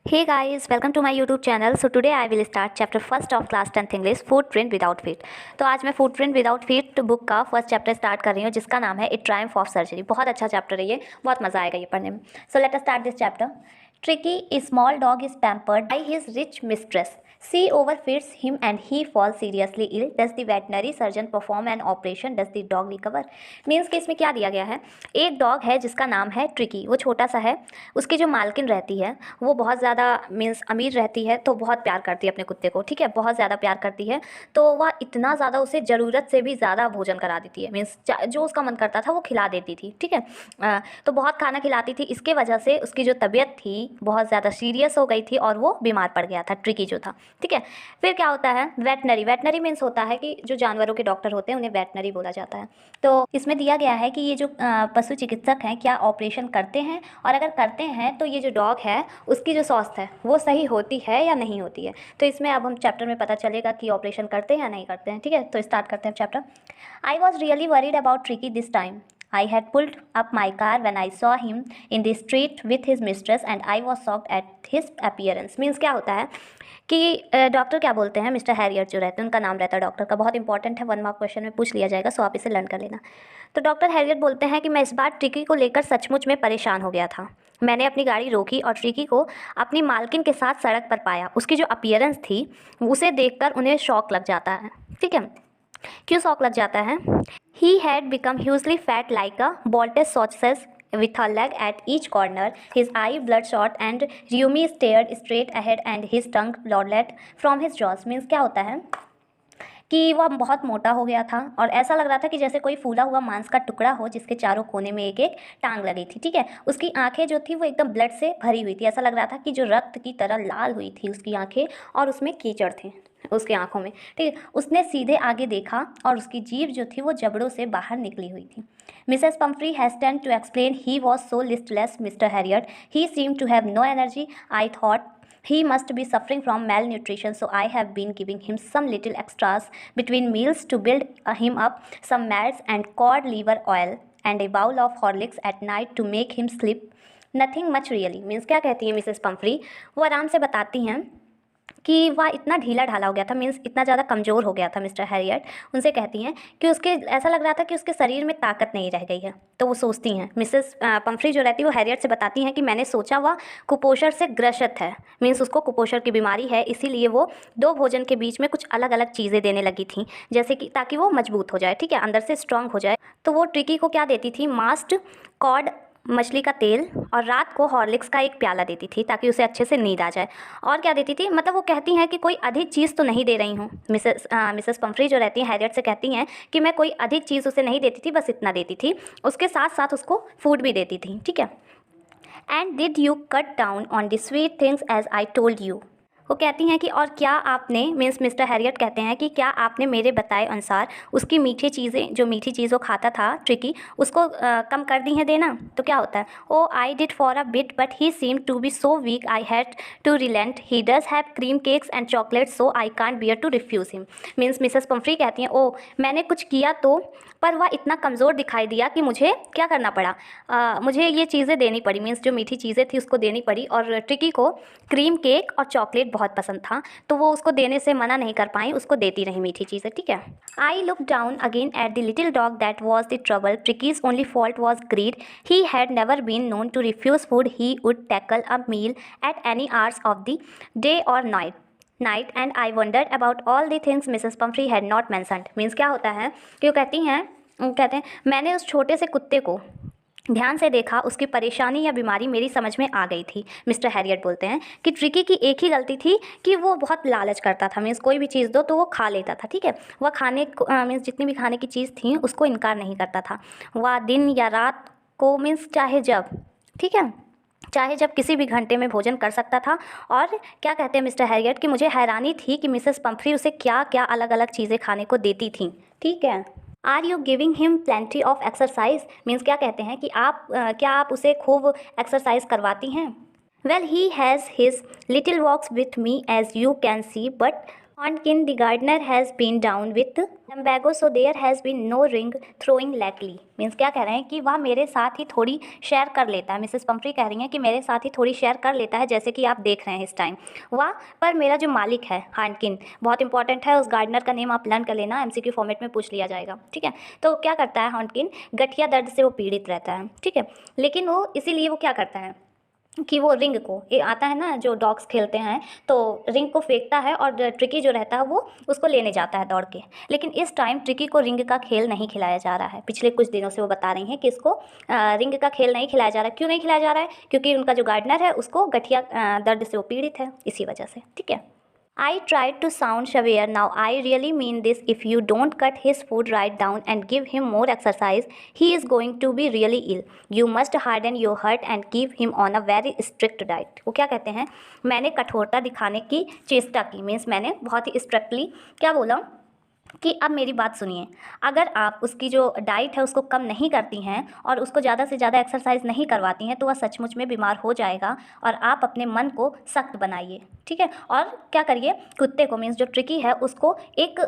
Hey guys, welcome to my YouTube channel. So today I will start chapter first of class 10th English, Footprint Without Feet. तो आज मैं Footprint Without Feet book का first chapter start कर रही हूँ जिसका नाम है ए ट्रायम्फ ऑफ सर्जरी। बहुत अच्छा चैप्टर है ये, बहुत मज़ा आएगा ये पढ़ने में। So let us start this chapter. Tricky, a small dog, is pampered by his rich mistress. She overfeeds him and he falls seriously ill. Does the veterinary surgeon perform an operation? Does the dog recover? Means कि इसमें क्या दिया गया है, एक dog है जिसका नाम है ट्रिकी। वो छोटा सा है, उसकी जो मालकिन रहती है वो बहुत ज़्यादा मीन्स अमीर रहती है, तो बहुत प्यार करती है अपने कुत्ते को। ठीक है, बहुत ज़्यादा प्यार करती है, तो वह इतना ज़्यादा उसे ज़रूरत से भी ज़्यादा भोजन करा देती है। मीन्स जो उसका मन करता था वो खिला देती थी। ठीक है, तो बहुत खाना खिलाती थी। इसके वजह से उसकी जो तबीयत थी बहुत ज़्यादा सीरियस हो गई थी और वो बीमार पड़ गया था, ट्रिकी जो था। ठीक है, फिर क्या होता है, वेटनरी मीन्स होता है कि जो जानवरों के डॉक्टर होते हैं उन्हें वेटनरी बोला जाता है। तो इसमें दिया गया है कि ये जो पशु चिकित्सक हैं क्या ऑपरेशन करते हैं, और अगर करते हैं तो ये जो डॉग है उसकी जो स्वास्थ्य है वो सही होती है या नहीं होती है। तो इसमें अब हम चैप्टर में पता चलेगा कि ऑपरेशन करते हैं या नहीं करते हैं। ठीक है, तो स्टार्ट करते हैं chapter. I was really worried about tricky this time. I had pulled up my car when I saw him in the street with his mistress and I was shocked at his appearance. Means क्या होता है कि doctor क्या बोलते हैं, mister Harriet जो रहते हैं उनका नाम रहता है डॉक्टर का, बहुत इंपॉर्टेंट है, 1 मार्क क्वेश्चन में पूछ लिया जाएगा, सो आप इसे लर्न कर लेना। तो डॉक्टर हैरियट बोलते हैं कि मैं इस बार ट्रिकी को लेकर सचमुच में परेशान हो गया था। मैंने अपनी गाड़ी रोकी और ट्रिकी को अपनी मालकिन के साथ सड़क पर पाया। उसकी जो अपीयरेंस थी उसे देखकर उन्हें शौक लग जाता है। ठीक है, क्यों शौक लग जाता है? He had become hugely fat like a bolted sausage with a leg at each corner. His eye bloodshot and Rumi stared straight ahead and his tongue lolled from his jaws. Means क्या होता है कि वह बहुत मोटा हो गया था और ऐसा लग रहा था कि जैसे कोई फूला हुआ मांस का टुकड़ा हो जिसके चारों कोने में एक एक टांग लगी थी। ठीक है, उसकी आंखें जो थी वो एकदम ब्लड से भरी हुई थी। ऐसा लग रहा था कि जो रक्त की तरह लाल हुई थी उसकी आंखें, और उसमें कीचड़ थे उसकी आंखों में। ठीक है, उसने सीधे आगे देखा और उसकी जीभ जो थी वो जबड़ों से बाहर निकली हुई थी। Mrs Pumphrey hastened to explain he was so listless Mr Herriot, he seem to have no energy, I thought he must be suffering from malnutrition, so I have been giving him some little extras between meals to build him up, some mats and cod liver oil and a bowl of Horlicks at night to make him sleep. Nothing much really. Means क्या कहती हैं Mrs Pomfrey, वो आराम से बताती हैं कि वह इतना ढीला ढाला हो गया था, मीन्स इतना ज़्यादा कमज़ोर हो गया था मिस्टर हैरियट। उनसे कहती हैं कि उसके ऐसा लग रहा था कि उसके शरीर में ताकत नहीं रह गई है। तो वो सोचती हैं, मिसेस पम्फ्री जो रहती है वो हैरियट से बताती हैं कि मैंने सोचा वह कुपोषण से ग्रसित है, मीन्स उसको कुपोषण की बीमारी है, इसीलिए वो 2 भोजन के बीच में कुछ अलग अलग चीज़ें देने लगी थी, जैसे कि ताकि वो मजबूत हो जाए। ठीक है, अंदर से स्ट्रांग हो जाए। तो वो ट्रिकी को क्या देती थी, मास्ड कॉड मछली का तेल, और रात को हॉर्लिक्स का एक प्याला देती थी ताकि उसे अच्छे से नींद आ जाए। और क्या देती थी, मतलब वो कहती हैं कि कोई अधिक चीज़ तो नहीं दे रही हूँ। मिसेस पम्फ्री जो रहती हैं हैरियट से कहती हैं कि मैं कोई अधिक चीज़ उसे नहीं देती थी, बस इतना देती थी। उसके साथ साथ उसको फूड भी देती थी। ठीक है, and did you cut down on the sweet things as I told you. वो कहती हैं कि और क्या आपने, मीन्स मिस्टर हैरियट कहते हैं कि क्या आपने मेरे बताए अनुसार उसकी मीठी चीज़ें, जो मीठी चीज़ वो खाता था ट्रिकी, उसको कम कर दी हैं देना। तो क्या होता है, oh I did for a bit but he seem to be so weak I had to relent, he does have cream cakes and chocolate so I can't bear to refuse him. Means Mrs Pumphrey कहती हैं, ओ मैंने कुछ किया तो, पर वह इतना कमज़ोर दिखाई दिया कि मुझे क्या करना पड़ा, मुझे ये चीज़ें देनी पड़ी, मीन्स जो मीठी चीज़ें थी उसको देनी पड़ी। और ट्रिकी को क्रीम केक और चॉकलेट बहुत पसंद था, तो वो उसको देने से मना नहीं कर पाई, उसको देती रही मीठी चीज़ें। ठीक है, I look down again at the little dog that was the trouble, Tricki's only fault was greed, he had never been known to refuse food, he would tackle a meal at any hours of the day or night and I wondered about all the things Mrs Pumphrey had not mentioned. Means क्या होता है कि वो कहते हैं मैंने उस छोटे से कुत्ते को ध्यान से देखा, उसकी परेशानी या बीमारी मेरी समझ में आ गई थी। मिस्टर हैरियट बोलते हैं कि ट्रिकी की एक ही गलती थी कि वो बहुत लालच करता था, मीन्स कोई भी चीज़ दो तो वो खा लेता था। ठीक है, वह खाने को मीन्स जितनी भी खाने की चीज़ थी उसको इनकार नहीं करता था। वह दिन या रात को, मीन्स चाहे जब, ठीक है, चाहे जब किसी भी घंटे में भोजन कर सकता था। और क्या कहते हैं मिस्टर हैरियट कि मुझे हैरानी थी कि मिसेस पम्फ्री उसे क्या क्या अलग अलग चीज़ें खाने को देती थी। ठीक है, are you giving him plenty of exercise, means क्या कहते हैं कि क्या आप उसे खूब एक्सरसाइज करवाती हैं। Well he has his little walks with me as you can see, but Honkin, the gardener, has been down with lumbago, so there has been no ring throwing lately. Means क्या कह रहे हैं कि वह मेरे साथ ही थोड़ी शेयर कर लेता है। मिसेस पंफ्री कह रही हैं कि मेरे साथ ही थोड़ी शेयर कर लेता है, जैसे कि आप देख रहे हैं इस टाइम वह। पर मेरा जो मालिक है हार्किन, बहुत इंपॉर्टेंट है, उस गार्डनर का नेम आप लर्न कर लेना, एमसीक्यू फॉर्मेट में पूछ लिया जाएगा, ठीक है। तो क्या करता है हार्किन, गठिया दर्द से वो पीड़ित रहता है, ठीक है। लेकिन वो इसीलिए वो क्या करता है कि वो रिंग को, ये आता है ना जो डॉग्स खेलते हैं, तो रिंग को फेंकता है और ट्रिकी जो रहता है वो उसको लेने जाता है दौड़ के। लेकिन इस टाइम ट्रिकी को रिंग का खेल नहीं खिलाया जा रहा है। पिछले कुछ दिनों से वो बता रही हैं कि इसको रिंग का खेल नहीं खिलाया जा रहा है। क्यों नहीं खिलाया जा रहा है? क्योंकि उनका जो गार्डनर है उसको गठिया दर्द से वो पीड़ित है, इसी वजह से, ठीक है। I tried to sound severe. Now I really mean this. If you don't cut his food right down and give him more exercise, he is going to be really ill. You must harden your heart and keep him on a very strict diet. वो क्या कहते हैं, मैंने कठोरता दिखाने की चेष्टा की, मीन्स मैंने बहुत ही स्ट्रिक्टली क्या बोला कि अब मेरी बात सुनिए, अगर आप उसकी जो डाइट है उसको कम नहीं करती हैं और उसको ज़्यादा से ज़्यादा एक्सरसाइज नहीं करवाती हैं तो वह सचमुच में बीमार हो जाएगा। और आप अपने मन को सख्त बनाइए, ठीक है। और क्या करिए, कुत्ते को, मीन्स जो ट्रिकी है उसको एक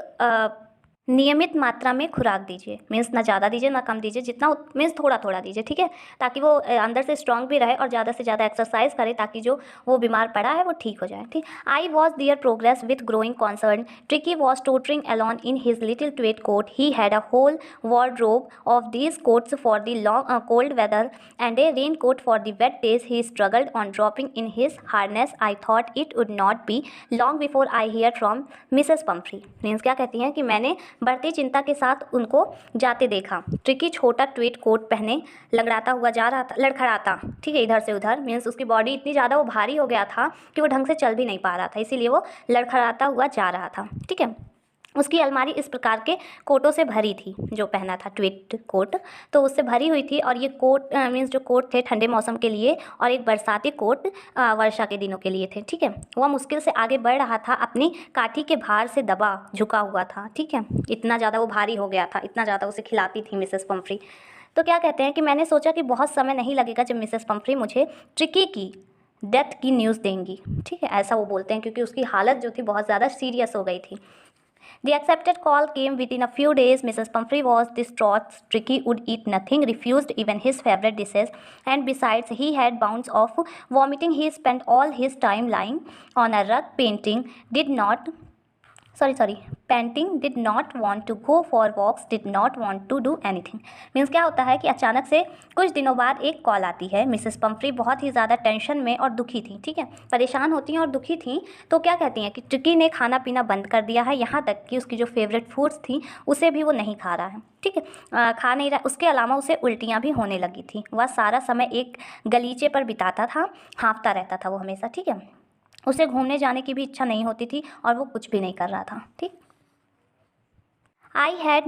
नियमित मात्रा में खुराक दीजिए, मीन्स ना ज़्यादा दीजिए ना कम दीजिए, जितना मीन्स थोड़ा थोड़ा दीजिए, ठीक है, ताकि वो अंदर से स्ट्रांग भी रहे और ज़्यादा से ज़्यादा एक्सरसाइज करे ताकि जो वो बीमार पड़ा है वो ठीक हो जाए, ठीक। I was their progress with growing concern. Tricki was tottering along in his little tweed coat. He had a whole wardrobe of these coats for the long cold weather and a raincoat for the wet days. He struggled on dropping in his harness. I thought it would not be long before I heard from Mrs. Pumphrey. Means क्या कहती हैं कि मैंने बढ़ती चिंता के साथ उनको जाते देखा। ट्रिकी छोटा ट्वीट कोट पहने लड़खड़ाता हुआ जा रहा था, लड़खड़ाता, ठीक है, इधर से उधर, मीन्स उसकी बॉडी इतनी ज़्यादा वो भारी हो गया था कि वो ढंग से चल भी नहीं पा रहा था, इसीलिए वो लड़खड़ाता हुआ जा रहा था, ठीक है। उसकी अलमारी इस प्रकार के कोटों से भरी थी, जो पहना था ट्वीट कोट, तो उससे भरी हुई थी। और ये कोट मीन्स जो कोट थे ठंडे मौसम के लिए और एक बरसाती कोट वर्षा के दिनों के लिए थे, ठीक है। वह मुश्किल से आगे बढ़ रहा था, अपनी काठी के भार से दबा झुका हुआ था, ठीक है, इतना ज़्यादा वो भारी हो गया था, इतना ज़्यादा उसे खिलाती थी मिसेस पंफ्री। तो क्या कहते हैं कि मैंने सोचा कि बहुत समय नहीं लगेगा जब मिसेस पंफ्री मुझे ट्रिकी की डेथ की न्यूज़ देंगी, ठीक है, ऐसा वो बोलते हैं क्योंकि उसकी हालत जो थी बहुत ज़्यादा सीरियस हो गई थी। The accepted call came within a few days. Mrs. Pumphrey was distraught. Tricky would eat nothing, refused even his favorite dishes, and besides, he had bouts of vomiting. He spent all his time lying on a rug, painting, did not want to go for walks, did not want to do anything. Means क्या होता है कि अचानक से कुछ दिनों बाद एक कॉल आती है। मिसेस पंफ्री बहुत ही ज़्यादा टेंशन में और दुखी थी, ठीक है, परेशान होती हैं और दुखी थी। तो क्या कहती हैं कि ट्रिकी ने खाना पीना बंद कर दिया है, यहाँ तक कि उसकी जो फेवरेट फूड्स थी उसे भी वो नहीं खा रहा है, ठीक है, खा नहीं रहा। उसके अलावा उसे उल्टियाँ भी होने लगी थी। वह सारा समय एक गलीचे पर बिताता था, हाँफता रहता था वो हमेशा, ठीक है। उसे घूमने जाने की भी इच्छा नहीं होती थी और वो कुछ भी नहीं कर रहा था, ठीक। I had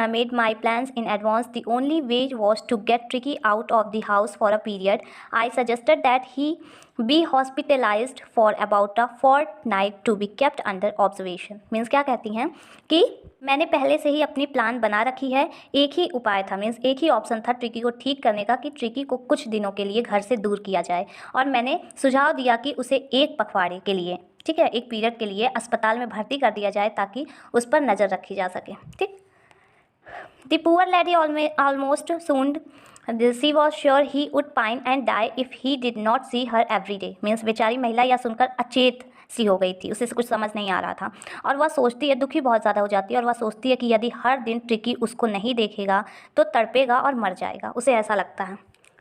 made my plans in advance. The only way was to get Tricky out of the house for a period. I suggested that he be hospitalized for about a fortnight to be kept under observation. Means क्या कहती हैं कि मैंने पहले से ही अपनी plan बना रखी है। एक ही उपाय था, मीन्स एक ही ऑप्शन था ट्रिकी को ठीक करने का कि ट्रिकी को कुछ दिनों के लिए घर से दूर किया जाए। और मैंने सुझाव दिया कि उसे एक पखवाड़े के लिए, ठीक है, एक पीरियड के लिए अस्पताल में भर्ती कर दिया जाए ताकि उस पर नज़र रखी जा सके, ठीक। The poor lady almost swooned, she was sure he would pine and die if he did not see her every day. Means बेचारी महिला यह सुनकर अचेत सी हो गई थी, उसे कुछ समझ नहीं आ रहा था और वह सोचती है, दुखी बहुत ज़्यादा हो जाती है और वह सोचती है कि यदि हर दिन ट्रिकी उसको नहीं देखेगा तो तड़पेगा और मर जाएगा, उसे ऐसा लगता है,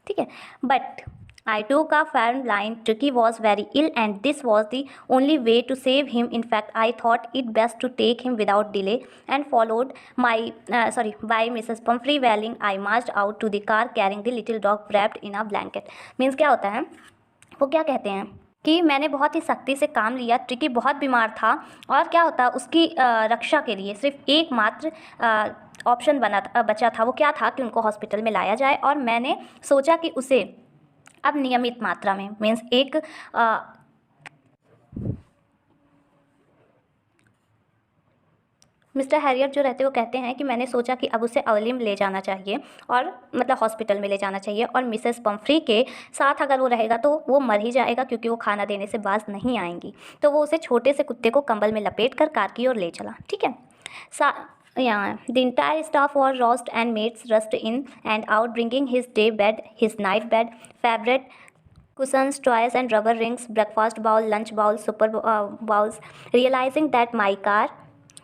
ठीक है। But I took a firm line. Tricky was very ill and this was the only way to save him. In fact, I thought it best to take him without delay and followed by Mrs. Pumphrey Welling. I marched out to the car carrying the little dog wrapped in a blanket. Means क्या होता है, वो क्या कहते हैं कि मैंने बहुत ही सख्ती से काम लिया। ट्रिकी बहुत बीमार था और क्या होता, उसकी रक्षा के लिए सिर्फ एकमात्र ऑप्शन बचा था। वो क्या था कि उनको हॉस्पिटल में लाया जाए और मैंने सोचा कि उसे अब नियमित मात्रा में, मीन्स एक मिस्टर हैरियट जो रहते हैं वो कहते हैं कि मैंने सोचा कि अब उसे अवलिम ले जाना चाहिए और मतलब हॉस्पिटल में ले जाना चाहिए, और मिसेस पम्फ्री के साथ अगर वो रहेगा तो वो मर ही जाएगा क्योंकि वो खाना देने से बाज नहीं आएंगी। तो वो उसे छोटे से कुत्ते को कंबल में लपेट कर कार की ओर ले चला। ठीक है। Yeah, the entire staff was roused and mates rushed in and out, bringing his day bed, his night bed, favorite cushions, toys, and rubber rings, breakfast bowl, lunch bowl, super bowls. Realizing that my car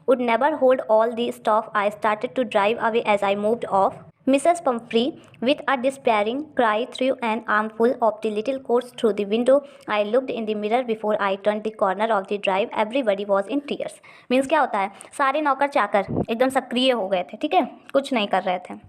would never hold all the stuff, I started to drive away as I moved off. Mrs. Pumphrey, with a despairing cry, threw an armful of the little coats through the window. I looked in the mirror before I turned the corner of the drive. Everybody was in tears. Means क्या होता है, सारे नौकर चाकर एकदम सक्रिय हो गए थे। ठीक है, कुछ नहीं कर रहे थे।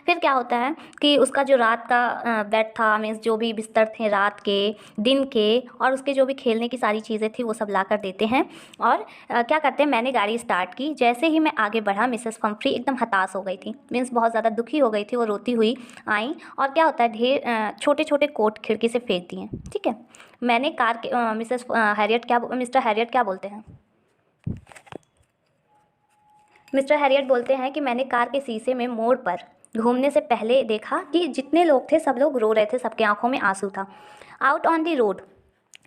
फिर क्या होता है कि उसका जो रात का बेड था, मीन्स जो भी बिस्तर थे रात के, दिन के, और उसके जो भी खेलने की सारी चीज़ें थी वो सब ला कर देते हैं। और क्या करते हैं, मैंने गाड़ी स्टार्ट की। जैसे ही मैं आगे बढ़ा मिसेस पम्फ्री एकदम हताश हो गई थी, मीन्स बहुत ज़्यादा दुखी हो गई थी। वो रोती हुई आई और क्या होता है, ढेर छोटे छोटे कोट खिड़की से फेंक दिए। ठीक है। मैंने कार के मिस्टर हैरियट क्या बोलते हैं, मिस्टर हैरियट बोलते हैं कि मैंने कार के शीशे में मोड़ पर घूमने से पहले देखा कि जितने लोग थे सब लोग रो रहे थे, सबके आंखों में आंसू था। Out on the road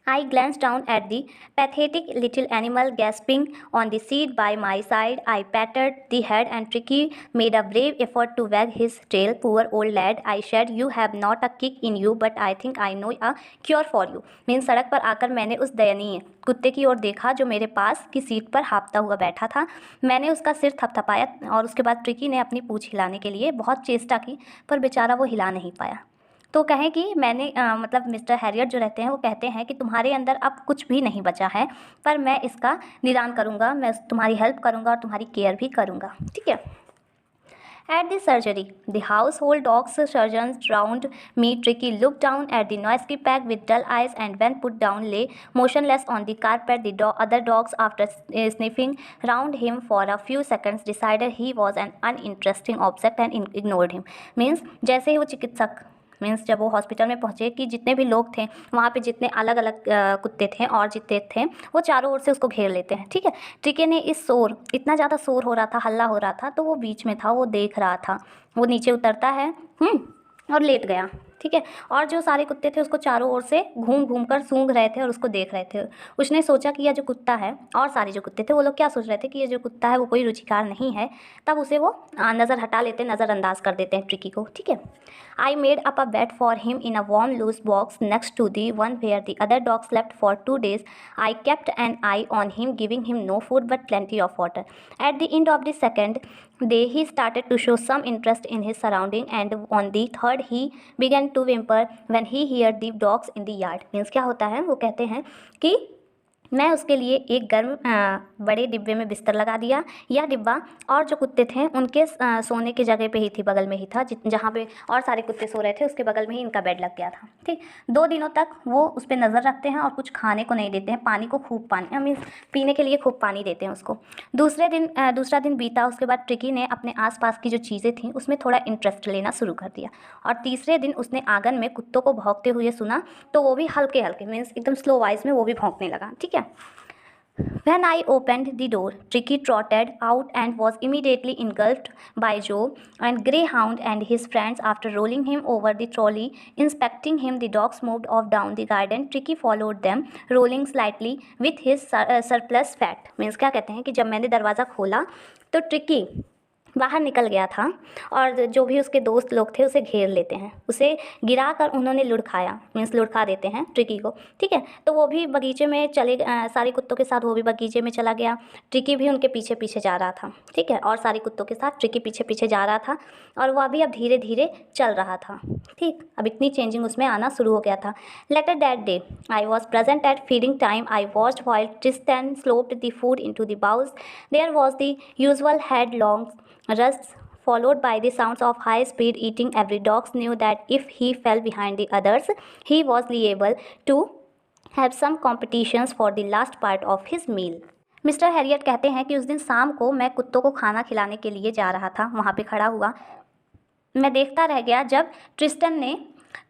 I glanced down at the pathetic little animal gasping on the seat by my side. I patted the head and Tricky made a brave effort to wag his tail. Poor old lad, I said, you have not a kick in you, but I think I know a cure for you. Mean सड़क पर आकर मैंने उस दयनीय कुत्ते की ओर देखा जो मेरे पास की सीट पर हाँफता हुआ बैठा था। मैंने उसका सिर थपथपाया और उसके बाद ट्रिकी ने अपनी पूँछ हिलाने के लिए बहुत चेष्टा की, पर बेचारा वो हिला नहीं पाया। तो कहें कि मैंने मतलब मिस्टर हैरियट जो रहते हैं वो कहते हैं कि तुम्हारे अंदर अब कुछ भी नहीं बचा है, पर मैं इसका निदान करूँगा, मैं तुम्हारी हेल्प करूँगा और तुम्हारी केयर भी करूँगा। ठीक है। At the surgery, the household dogs surgeons round me. Tricky looked down at the noisy pack with dull eyes and when put down lay motionless on the carpet. The other dogs, after sniffing round him for a few seconds, decided he was an uninteresting object and ignored him. Means जैसे ही वो चिकित्सक means जब वो hospital में पहुँचे कि जितने भी लोग थे वहाँ पे, जितने अलग अलग कुत्ते थे और जितने थे वो चारों ओर से उसको घेर लेते हैं। ठीक है। ट्रिकी ने इस शोर, इतना ज़्यादा शोर हो रहा था, हल्ला हो रहा था, तो वो बीच में था, वो देख रहा था। वो नीचे उतरता है और लेट गया। ठीक है। और जो सारे कुत्ते थे उसको चारों ओर से घूम घूम कर सूंघ रहे थे और उसको देख रहे थे। उसने सोचा कि यह जो कुत्ता है, और सारे जो कुत्ते थे वो लोग क्या सोच रहे थे कि ये जो कुत्ता है वो कोई रुचिकार नहीं है, तब उसे वो नज़र हटा लेते, नज़रअंदाज कर देते हैं ट्रिकी को। ठीक है। I made up a bed for him in a warm loose box next to the one where the other dogs slept for 2 days. I kept an eye on him, giving him no food but plenty of water. At the end of the second day, he started to show some interest in his surrounding, and on the third, he began to whimper when he heard the dogs in the yard. Means क्या होता है, वो कहते हैं कि मैं उसके लिए एक गर्म बड़े डिब्बे में बिस्तर लगा दिया। यह डिब्बा और जो कुत्ते थे उनके सोने की जगह पे ही थी, बगल में ही था, जहाँ पे और सारे कुत्ते सो रहे थे उसके बगल में ही इनका बेड लग गया था। ठीक। 2 दिनों तक वो उस पर नज़र रखते हैं और कुछ खाने को नहीं देते हैं, पानी को खूब पानी मीन्स पीने के लिए खूब पानी देते हैं उसको। दूसरा दिन बीता, उसके बाद ट्रिकी ने अपने आसपास की जो चीज़ें थीं उसमें थोड़ा इंटरेस्ट लेना शुरू कर दिया, और तीसरे दिन उसने आंगन में कुत्तों को भौंकते हुए सुना, तो वो भी हल्के हल्के मीन्स एकदम स्लो वॉइस में वो भी भौंकने लगा। ठीक है। When I opened the door, Tricky trotted out and was immediately engulfed by Joe and Greyhound and his friends. After rolling him over the trolley, inspecting him, the dogs moved off down the garden. Tricky followed them, rolling slightly with his surplus fat. Means क्या कहते हैं कि जब मैंने दरवाज़ा खोला तो tricky बाहर निकल गया था और जो भी उसके दोस्त लोग थे उसे घेर लेते हैं, उसे गिरा कर उन्होंने लुढ़काया, मीन्स लुढ़का देते हैं ट्रिकी को। ठीक है। तो वो भी बगीचे में सारे कुत्तों के साथ वो भी बगीचे में चला गया। ट्रिकी भी उनके पीछे पीछे जा रहा था। ठीक है। और सारे कुत्तों के साथ ट्रिकी पीछे पीछे जा रहा था और वह भी अब धीरे धीरे चल रहा था। ठीक। अब इतनी चेंजिंग उसमें आना शुरू हो गया था। Later that day I was present at feeding time. I watched while Tristan slopped the food into the bowls. There was the usual headlong rush followed by the sounds of high-speed eating. Every dog knew that if he fell behind the others, he was liable to have some competitions for the last part of his meal. Mister Harriet कहते हैं कि उस दिन शाम को मैं कुत्तों को खाना खिलाने के लिए जा रहा था, वहाँ पे खड़ा हुआ मैं देखता रह गया जब ट्रिस्टन ने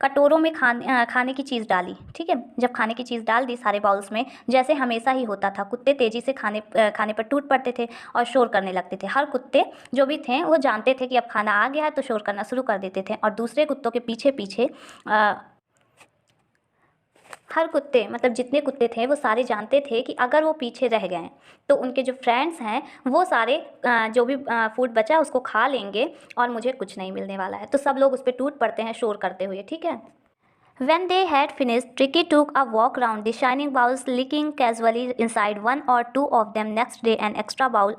कटोरों में खाने की चीज़ डाली। ठीक है, जब खाने की चीज़ डाल दी सारे बाउल्स में, जैसे हमेशा ही होता था, कुत्ते तेज़ी से खाने पर टूट पड़ते थे और शोर करने लगते थे। हर कुत्ते जो भी थे वो जानते थे कि अब खाना आ गया है, तो शोर करना शुरू कर देते थे और दूसरे कुत्तों के पीछे पीछे हर कुत्ते, मतलब जितने कुत्ते थे वो सारे जानते थे कि अगर वो पीछे रह गए तो उनके जो फ्रेंड्स हैं वो सारे जो भी फूड बचा है उसको खा लेंगे और मुझे कुछ नहीं मिलने वाला है। तो सब लोग उस पर टूट पड़ते हैं शोर करते हुए। ठीक है। When they had finished, Tricky took a walk round the shining bowls, licking casually inside one or two of them. Next day, an extra bowl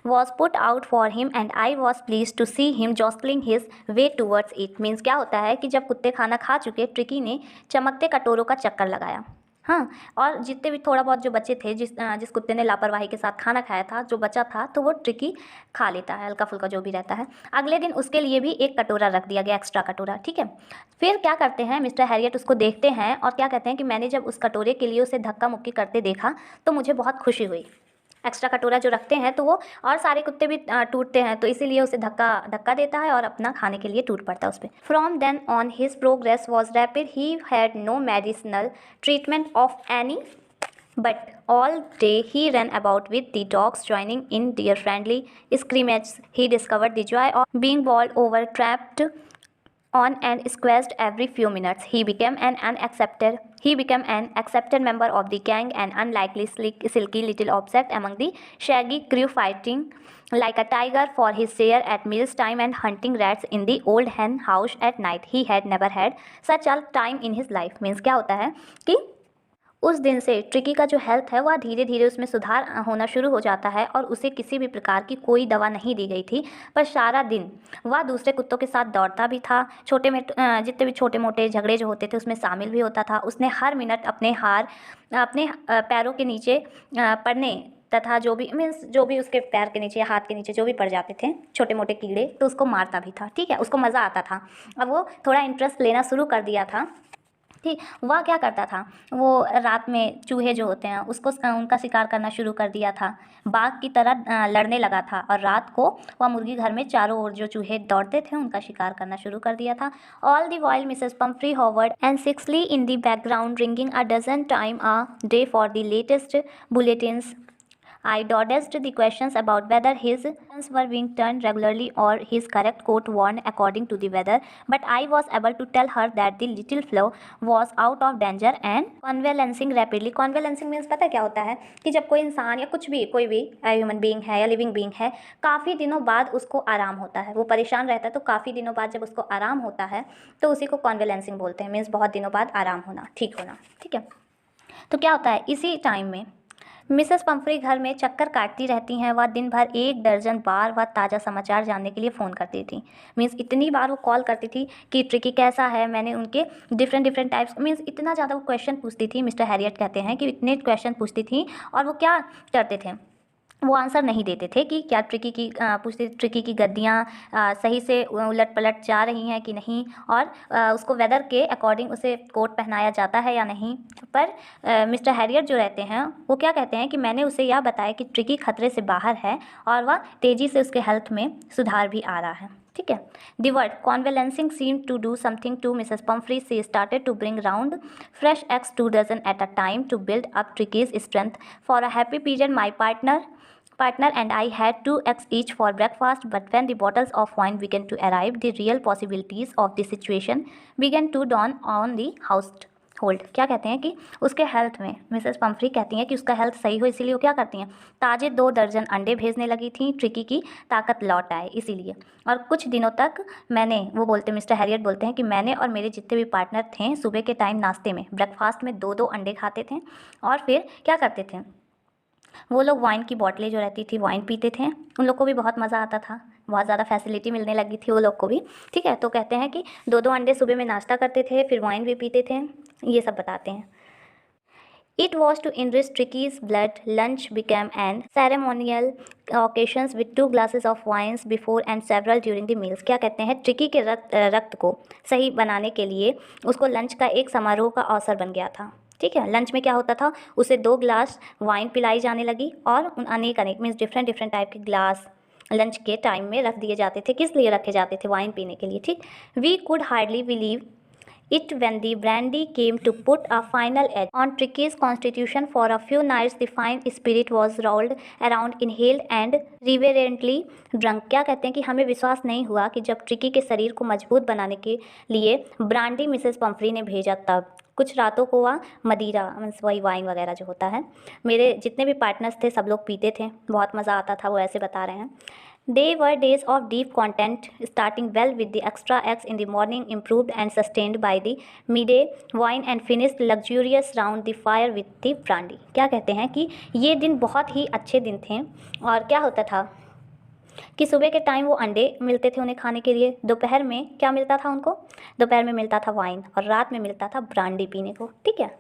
was put out for him, and I was pleased to see him jostling his way towards it. Means क्या होता है कि जब कुत्ते खाना खा चुके, tricky ने चमकते कटोरों का चक्कर लगाया। हाँ, और जितने भी थोड़ा बहुत जो बच्चे थे, जिस कुत्ते ने लापरवाही के साथ खाना खाया था, जो बचा था, तो वो ट्रिकी खा लेता है, हल्का फुल्का जो भी रहता है। अगले दिन उसके लिए भी एक कटोरा रख दिया गया, एक्स्ट्रा कटोरा। ठीक है। फिर क्या करते हैं, मिस्टर हैरियट उसको देखते हैं और क्या कहते हैं कि मैंने जब उस कटोरे के लिए उसे धक्का मुक्की करते देखा तो मुझे बहुत खुशी हुई। एक्स्ट्रा कटोरा जो रखते हैं तो वो और सारे कुत्ते भी टूटते हैं, तो इसीलिए उसे धक्का देता है और अपना खाने के लिए टूट पड़ता है उस पर। From then on his progress was rapid. He had no medicinal treatment of any, but all day he ran about with the dogs joining in their friendly scrimmages. He discovered the joy of being bowled over, trapped on and squashed every few minutes. He became an accepted member of the gang, an unlikely silky little object among the shaggy crew, fighting like a tiger for his share at meals time and hunting rats in the old hen house at night. He had never had such a time in his life. Means क्या होता है कि उस दिन से tricky का जो health है वह धीरे धीरे उसमें सुधार होना शुरू हो जाता है और उसे किसी भी प्रकार की कोई दवा नहीं दी गई थी, पर सारा दिन वह दूसरे कुत्तों के साथ दौड़ता भी था, जितने भी छोटे मोटे झगड़े जो होते थे उसमें शामिल भी होता था। उसने हर मिनट अपने पैरों के नीचे पड़ने तथा जो भी उसके पैर के नीचे, हाथ के नीचे जो भी पड़ जाते थे छोटे मोटे कीड़े, तो उसको मारता भी था। ठीक है, उसको मज़ा आता था। अब वो थोड़ा इंटरेस्ट लेना शुरू कर दिया था। ठीक, वह क्या करता था, वो रात में चूहे जो होते हैं उनका शिकार करना शुरू कर दिया था। बाघ की तरह लड़ने लगा था और रात को वह मुर्गी घर में चारों ओर जो चूहे दौड़ते थे उनका शिकार करना शुरू कर दिया था। All the while Mrs Pumphrey hovered anxiously in the background ringing a dozen time a day for the latest bulletins. I dodged the questions about whether his errands were being turned regularly or his correct coat worn according to the weather, but I was able to tell her that the little fellow was out of danger and convalescing rapidly. Convalescing means पता क्या होता है कि जब कोई इंसान या कोई भी ह्यूमन बीइंग है या लिविंग बीइंग है, काफ़ी दिनों बाद उसको आराम होता है, वो परेशान रहता है, तो काफ़ी दिनों बाद जब उसको आराम होता है तो उसी को कॉन्वेलेंसिंग बोलते हैं। मीन्स बहुत दिनों बाद आराम होना, ठीक होना। ठीक है, तो क्या होता है इसी टाइम में मिसेस पंफ्री घर में चक्कर काटती रहती हैं। वह दिन भर 1 दर्जन बार वह ताज़ा समाचार जानने के लिए फ़ोन करती थी। मीन्स इतनी बार वो कॉल करती थी कि ट्रिकी कैसा है, मैंने उनके डिफरेंट टाइप्स, मीन्स इतना ज़्यादा वो क्वेश्चन पूछती थी। मिस्टर हैरियट कहते हैं कि इतने क्वेश्चन पूछती थी और वो क्या करते थे, वो आंसर नहीं देते थे कि क्या पूछते ट्रिकी की गद्दियाँ सही से उलट पलट जा रही हैं कि नहीं, और उसको वेदर के अकॉर्डिंग उसे कोट पहनाया जाता है या नहीं। पर मिस्टर हैरियट जो रहते हैं वो क्या कहते हैं कि मैंने उसे यह बताया कि ट्रिकी खतरे से बाहर है और वह तेज़ी से उसके हेल्थ में सुधार भी आ रहा है। ठीक है, the word convalescing seemed to do something to Mrs. Pumphrey. She started to bring round fresh eggs 2 dozen at a time to build up Tricky's strength. For a happy period, my partner and I had 2 eggs each for breakfast, but when the bottles of wine began to arrive, the real possibilities of the situation began to dawn on the household. क्या कहते हैं कि उसके health में, Mrs Pomfrey कहती हैं कि उसका हेल्थ सही हो, इसीलिए वो क्या करती हैं, ताज़े 2 दर्जन अंडे भेजने लगी थी, ट्रिकी की ताकत लौट आए इसीलिए। और कुछ दिनों तक मिस्टर हैरियट बोलते हैं कि मैंने और मेरे जितने भी पार्टनर थे सुबह के टाइम नाश्ते में, ब्रेकफास्ट में 2-2 अंडे खाते थे और फिर क्या करते थे, वो लोग वाइन की बॉटलें जो रहती थी वाइन पीते थे। उन लोग को भी बहुत मज़ा आता था, बहुत ज़्यादा फैसिलिटी मिलने लगी थी वो लोग को भी। ठीक है, तो कहते हैं कि 2-2 अंडे सुबह में नाश्ता करते थे, फिर वाइन भी पीते थे, ये सब बताते हैं। It was to enrich Tricky's blood. Lunch became an ceremonial occasions with 2 glasses of wines before and several during the meals. क्या कहते हैं, ट्रिकी के रक्त को सही बनाने के लिए उसको लंच का एक समारोह का अवसर बन गया था। ठीक है, लंच में क्या होता था, उसे 2 ग्लास वाइन पिलाई जाने लगी और अनेक मीन्स डिफरेंट टाइप के ग्लास लंच के टाइम में रख दिए जाते थे। किस लिए रखे जाते थे? वाइन पीने के लिए, ठीक। We could hardly believe it when the brandy came to put a final edge on Tricky's constitution. For a few nights the fine spirit was rolled around, inhaled and reverently drunk। क्या कहते हैं कि हमें विश्वास नहीं हुआ कि जब ट्रिकी के शरीर को मजबूत बनाने के लिए ब्रांडी मिसेस पंफ्री ने भेजा तब कुछ रातों को वह मदिरा मीन्स वही वाइन वगैरह जो होता है, मेरे जितने भी पार्टनर्स थे सब लोग पीते थे, बहुत मज़ा आता था, वो ऐसे बता रहे हैं। They were days of deep content, starting well with the extra eggs in the morning, improved and sustained by the midday wine, and finished luxurious round the fire with the brandy। क्या कहते हैं कि ये दिन बहुत ही अच्छे दिन थे। और क्या होता था कि सुबह के टाइम वो अंडे मिलते थे उन्हें खाने के लिए, दोपहर में क्या मिलता था उनको? दोपहर में मिलता था वाइन और रात में मिलता था ब्रांडी पीने को, ठीक है।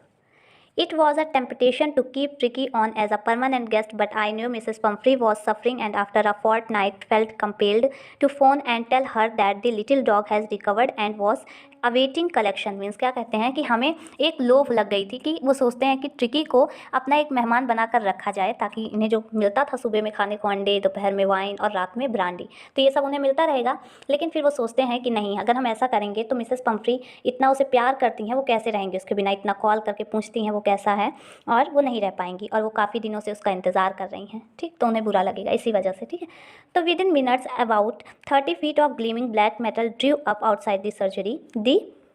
It was a temptation to keep Tricky on as a permanent guest, but I knew Mrs. Pumphrey was suffering, and after a fortnight felt compelled to phone and tell her that the little dog has recovered and was awaiting collection. Means क्या कहते हैं कि हमें एक लोभ लग गई थी कि वो सोचते हैं कि ट्रिकी को अपना एक मेहमान बनाकर रखा जाए ताकि इन्हें जो मिलता था सुबह में खाने को अंडे, दोपहर में वाइन और रात में ब्रांडी, तो ये सब उन्हें मिलता रहेगा। लेकिन फिर वो सोचते हैं कि नहीं, अगर हम ऐसा करेंगे तो मिसेस पंफ्री इतना उसे प्यार करती हैं, वो कैसे रहेंगे उसके बिना, इतना कॉल करके पूछती हैं वो कैसा है, और वो नहीं रह पाएंगी और वो काफ़ी दिनों से उसका इंतज़ार कर रही हैं, ठीक। तो उन्हें बुरा लगेगा इसी वजह से, ठीक है। तो with in minutes about 30 feet of gleaming black metal drew up outside the surgery। The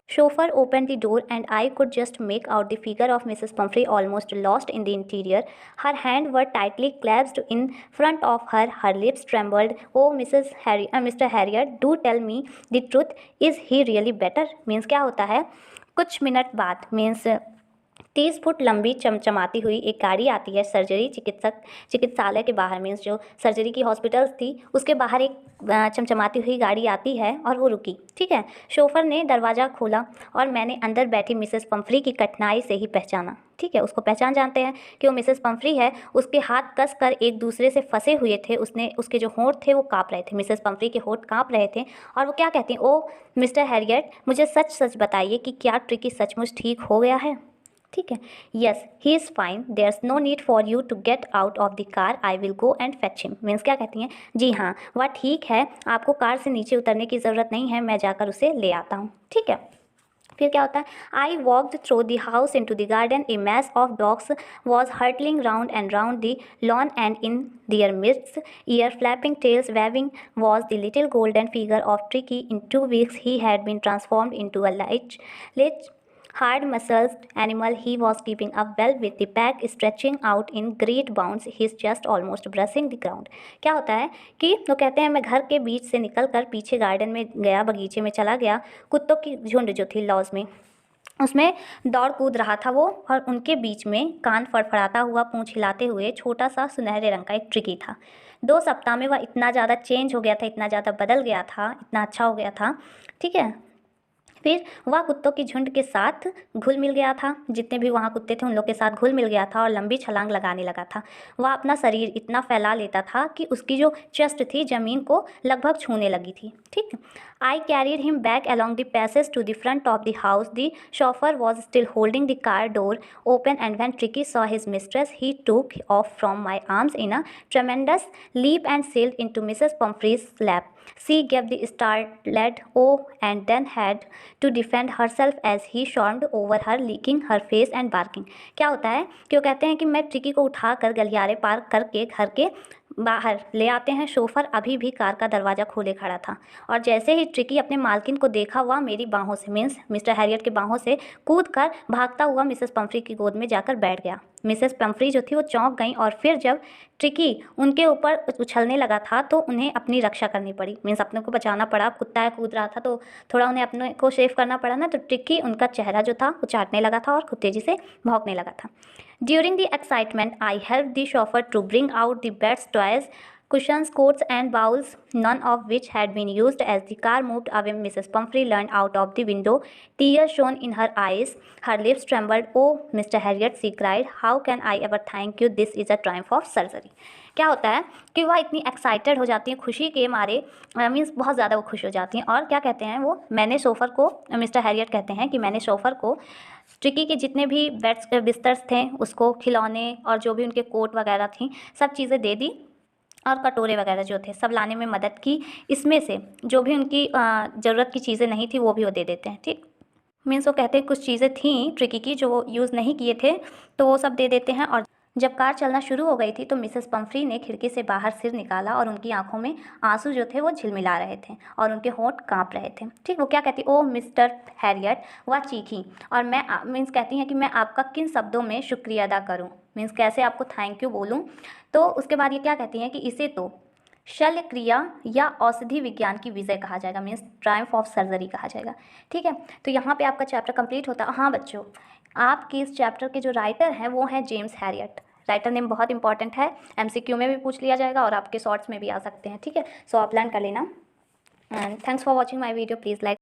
chauffeur opened the door and I could just make out the figure of Mrs. Pumphrey almost lost in the interior. Her hands were tightly clasped in front of her. Her lips trembled. Oh, Mr. Harriet, do tell me the truth. Is he really better? Means क्या होता है, कुछ minute बाद means 30 foot लंबी चमचमाती हुई एक गाड़ी आती है सर्जरी चिकित्सालय के बाहर, मीन्स जो सर्जरी की हॉस्पिटल्स थी उसके बाहर एक चमचमाती हुई गाड़ी आती है और वो रुकी, ठीक है। शोफर ने दरवाज़ा खोला और मैंने अंदर बैठी मिसेस पंफ्री की कठिनाई से ही पहचाना, ठीक है। उसको पहचान जानते हैं कि वो मिसेस पंफ्री है। उसके हाथ कस कर एक दूसरे से फंसे हुए थे, उसके जो होंठ थे वो काँप रहे थे, मिसेस पंफ्री के होंठ काँप रहे थे। और वो क्या कहती हैं, ओ मिस्टर हैरियट, मुझे सच सच बताइए कि क्या ट्रिकी सचमुच ठीक हो गया है? ठीक है। Yes he is fine, there is no need for you to get out of the car, I will go and fetch him. Means क्या कहती हैं, जी हाँ वह ठीक है, आपको कार से नीचे उतरने की ज़रूरत नहीं है, मैं जाकर उसे ले आता हूँ, ठीक है। फिर क्या होता है, I walked through the house into the garden, a mass of dogs was hurtling round and round the lawn and in their midst, ear flapping, tails waving was the little golden figure of Tricky। In 2 weeks he had been transformed into a light hard-muscled animal. He was keeping up well with the pack stretching out in great bounds, his chest almost brushing the ground। क्या होता है कि वो कहते हैं मैं घर के बीच से निकलकर पीछे गार्डन में गया, बगीचे में चला गया। कुत्तों की झुंड जो थी लॉज में, उसमें दौड़ कूद रहा था वो, और उनके बीच में कान फड़फड़ाता हुआ, पूंछ हिलाते हुए छोटा सा सुनहरे रंग का एक ट्रिकी था। 2 सप्ताह में वह इतना ज़्यादा चेंज हो गया था, इतना ज़्यादा बदल गया था, इतना अच्छा हो गया था, ठीक है। फिर वह कुत्तों की झुंड के साथ घुल मिल गया था, जितने भी वहाँ कुत्ते थे उन लोग के साथ घुल मिल गया था और लंबी छलांग लगाने लगा था। वह अपना शरीर इतना फैला लेता था कि उसकी जो चेस्ट थी ज़मीन को लगभग छूने लगी थी, ठीक। I carried him back along the passage to the front of the house. The chauffeur was still holding the car door open and when Tricki saw his mistress he took off from my arms in a tremendous leap and sailed into Mrs Pumphrey's lap. She gave the startled oh and then had to defend herself as he swarmed over her, licking her face and barking। क्या होता है कि वो कहते हैं कि मैं tricky को उठाकर गलियारे पार करके घर के बाहर ले आते हैं। शोफर अभी भी कार का दरवाज़ा खोले खड़ा था और जैसे ही ट्रिकी अपने मालकिन को देखा, वह मेरी बाहों से मीन्स मिस्टर हैरियट के बाहों से कूदकर भागता हुआ मिसेस पंफ्री की गोद में जाकर बैठ गया। मिसेस पंफ्री जो थी वो चौंक गई और फिर जब ट्रिकी उनके ऊपर उछलने लगा था तो उन्हें अपनी रक्षा करनी पड़ी, मीन्स अपने को बचाना पड़ा। कुत्ता कूद रहा था तो थोड़ा उन्हें अपने को सेव करना पड़ा ना, तो ट्रिकी उनका चेहरा जो था वो चाटने लगा था और खुद तेजी से भौंकने लगा था। During the excitement, I helped the chauffeur to bring out the bed's toys, cushions, coats and bowls, none of which had been used. As the car moved away, Mrs. Pumphrey leaned out of the window. Tears shone in her eyes. Her lips trembled. Oh, Mr. Harriet, she cried, how can I ever thank you? This is a triumph of surgery। क्या होता है कि वह इतनी excited हो जाती हैं खुशी के मारे, मीन्स बहुत ज़्यादा वो खुश हो जाती हैं। और क्या कहते हैं वो, मैंने शोफर को, मिस्टर हैरियट कहते हैं कि मैंने शोफर को ट्रिकी के जितने भी बिस्तर्स थे उसको, खिलौने और जो भी उनके कोट वगैरह थी, सब चीज़ें दे दी और कटोरे वगैरह जो थे सब लाने में मदद की। इसमें से जो भी उनकी ज़रूरत की चीज़ें नहीं थी वो भी वो दे देते हैं, ठीक। मीन्स वो कहते हैं कुछ चीज़ें थी ट्रिकी की जो वो यूज़ नहीं किए थे तो वो सब दे देते हैं। और जब कार चलना शुरू हो गई थी तो मिसेस पंफ्री ने खिड़की से बाहर सिर निकाला और उनकी आंखों में आंसू जो थे वो झिलमिला रहे थे और उनके होंठ कांप रहे थे, ठीक। वो क्या कहती, ओ मिस्टर हैरियट, वह चीखी, और मैं मीन्स कहती हैं कि मैं आपका किन शब्दों में शुक्रिया अदा करूं, मीन्स कैसे आपको थैंक यू बोलूं। तो उसके बाद ये क्या कहती हैं कि इसे तो शल्य क्रिया या औषधि विज्ञान की विजय कहा जाएगा, मीन्स ट्रायम्फ ऑफ सर्जरी कहा जाएगा, ठीक है। तो यहाँ पे आपका चैप्टर कंप्लीट होता है। हाँ बच्चों, आपके इस चैप्टर के जो राइटर हैं वो हैं जेम्स हैरियट। राइटर नेम बहुत इंपॉर्टेंट है, एमसीक्यू में भी पूछ लिया जाएगा और आपके शॉर्ट्स में भी आ सकते हैं, ठीक है। सो आप लर्न कर लेना। And thanks for watching my video, please like